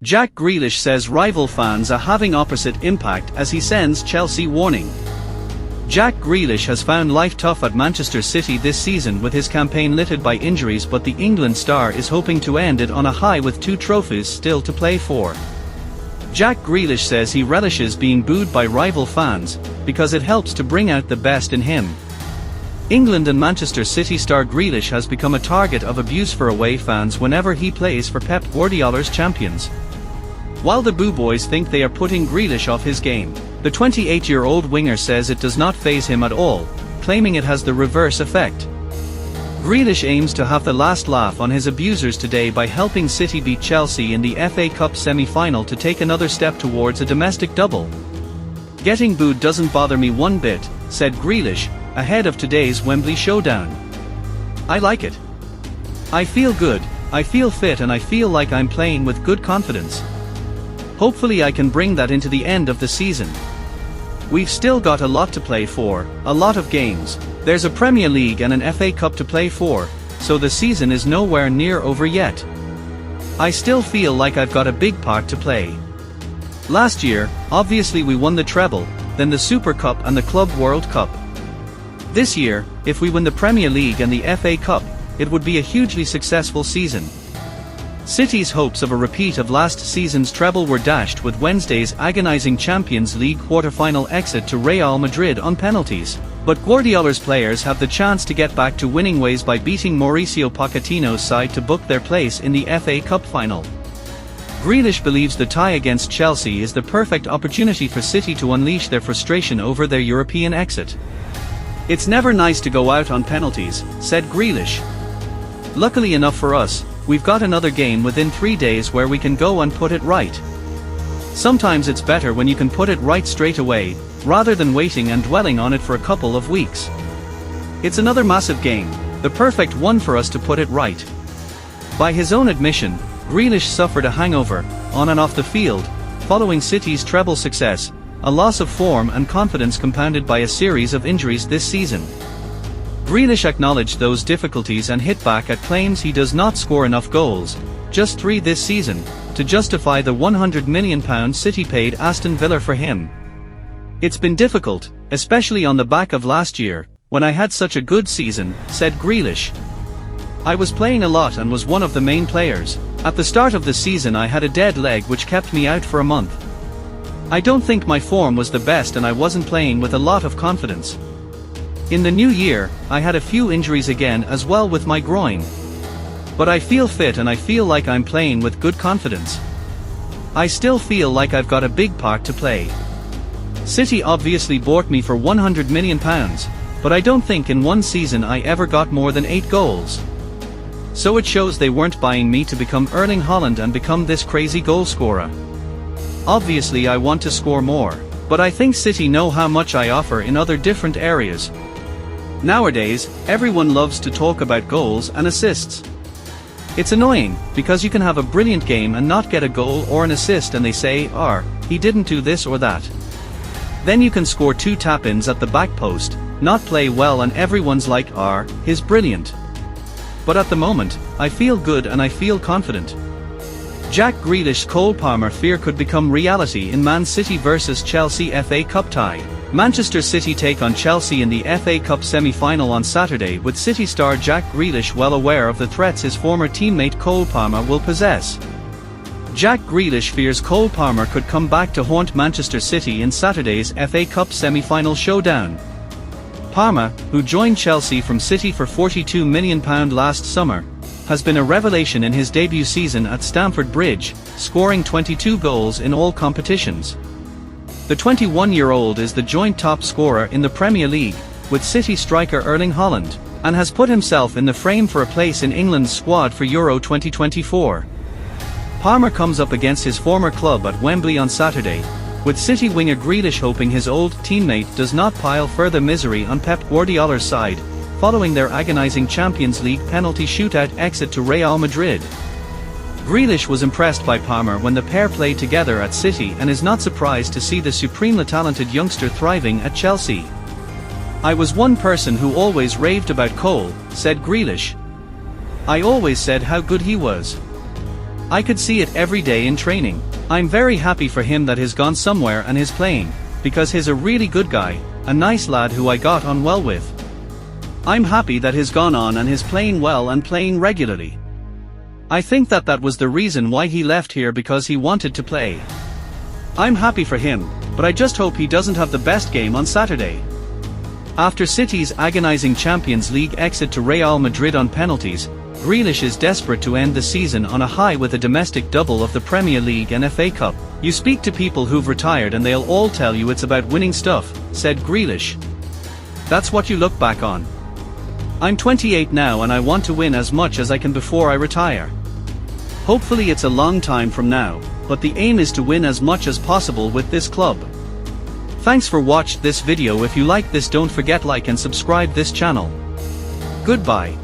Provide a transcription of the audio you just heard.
Jack Grealish says rival fans are having opposite impact as he sends Chelsea warning. Jack Grealish has found life tough at Manchester City this season with his campaign littered by injuries, but the England star is hoping to end it on a high with 2 trophies still to play for. Jack Grealish says he relishes being booed by rival fans, because it helps to bring out the best in him. England and Manchester City star Grealish has become a target of abuse for away fans whenever he plays for Pep Guardiola's champions. While the Boo Boys think they are putting Grealish off his game, the 28-year-old winger says it does not faze him at all, claiming it has the reverse effect. Grealish aims to have the last laugh on his abusers today by helping City beat Chelsea in the FA Cup semi-final to take another step towards a domestic double. "Getting booed doesn't bother me one bit," said Grealish, ahead of today's Wembley showdown. "I like it. I feel good, I feel fit, and I feel like I'm playing with good confidence. Hopefully I can bring that into the end of the season. We've still got a lot to play for, a lot of games. There's a Premier League and an FA Cup to play for, so the season is nowhere near over yet. I still feel like I've got a big part to play. Last year, obviously we won the treble, then the Super Cup and the Club World Cup. This year, if we win the Premier League and the FA Cup, it would be a hugely successful season." City's hopes of a repeat of last season's treble were dashed with Wednesday's agonizing Champions League quarter-final exit to Real Madrid on penalties. But Guardiola's players have the chance to get back to winning ways by beating Mauricio Pochettino's side to book their place in the FA Cup final. Grealish believes the tie against Chelsea is the perfect opportunity for City to unleash their frustration over their European exit. "It's never nice to go out on penalties," said Grealish. "Luckily enough for us, we've got another game within 3 days where we can go and put it right. Sometimes it's better when you can put it right straight away, rather than waiting and dwelling on it for a couple of weeks. It's another massive game, the perfect one for us to put it right." By his own admission, Grealish suffered a hangover, on and off the field, following City's treble success, a loss of form and confidence compounded by a series of injuries this season. Grealish acknowledged those difficulties and hit back at claims he does not score enough goals, just 3 this season, to justify the £100 million City paid Aston Villa for him. "It's been difficult, especially on the back of last year, when I had such a good season," said Grealish. "I was playing a lot and was one of the main players. At the start of the season I had a dead leg which kept me out for a month. I don't think my form was the best and I wasn't playing with a lot of confidence. In the new year, I had a few injuries again as well with my groin. But I feel fit and I feel like I'm playing with good confidence. I still feel like I've got a big part to play. City obviously bought me for £100 million, but I don't think in one season I ever got more than 8 goals. So it shows they weren't buying me to become Erling Haaland and become this crazy goal scorer. Obviously I want to score more, but I think City know how much I offer in other different areas. Nowadays, everyone loves to talk about goals and assists. It's annoying, because you can have a brilliant game and not get a goal or an assist and they say, he didn't do this or that. Then you can score 2 tap-ins at the back post, not play well and everyone's like, he's brilliant. But at the moment, I feel good and I feel confident." Jack Grealish's Cole Palmer fear could become reality in Man City vs Chelsea FA Cup tie. Manchester City take on Chelsea in the FA Cup semi-final on Saturday, with City star Jack Grealish well aware of the threats his former teammate Cole Palmer will possess. Jack Grealish fears Cole Palmer could come back to haunt Manchester City in Saturday's FA Cup semi-final showdown. Palmer, who joined Chelsea from City for £42 million last summer, has been a revelation in his debut season at Stamford Bridge, scoring 22 goals in all competitions. The 21-year-old is the joint top scorer in the Premier League, with City striker Erling Haaland, and has put himself in the frame for a place in England's squad for Euro 2024. Palmer comes up against his former club at Wembley on Saturday, with City winger Grealish hoping his old teammate does not pile further misery on Pep Guardiola's side, following their agonizing Champions League penalty shootout exit to Real Madrid. Grealish was impressed by Palmer when the pair played together at City and is not surprised to see the supremely talented youngster thriving at Chelsea. "I was one person who always raved about Cole," said Grealish. "I always said how good he was. I could see it every day in training. I'm very happy for him that he's gone somewhere and is playing, because he's a really good guy, a nice lad who I got on well with. I'm happy that he's gone on and is playing well and playing regularly. I think that was the reason why he left here, because he wanted to play. I'm happy for him, but I just hope he doesn't have the best game on Saturday. After City's agonizing Champions League exit to Real Madrid on penalties, Grealish is desperate to end the season on a high with a domestic double of the Premier League and FA Cup. You speak to people who've retired and they'll all tell you it's about winning stuff, said Grealish. That's what you look back on. I'm 28 now and I want to win as much as I can before I retire. Hopefully it's a long time from now, but the aim is to win as much as possible with this club. Thanks for watching this video. If you like this, don't forget like and subscribe this channel. Goodbye.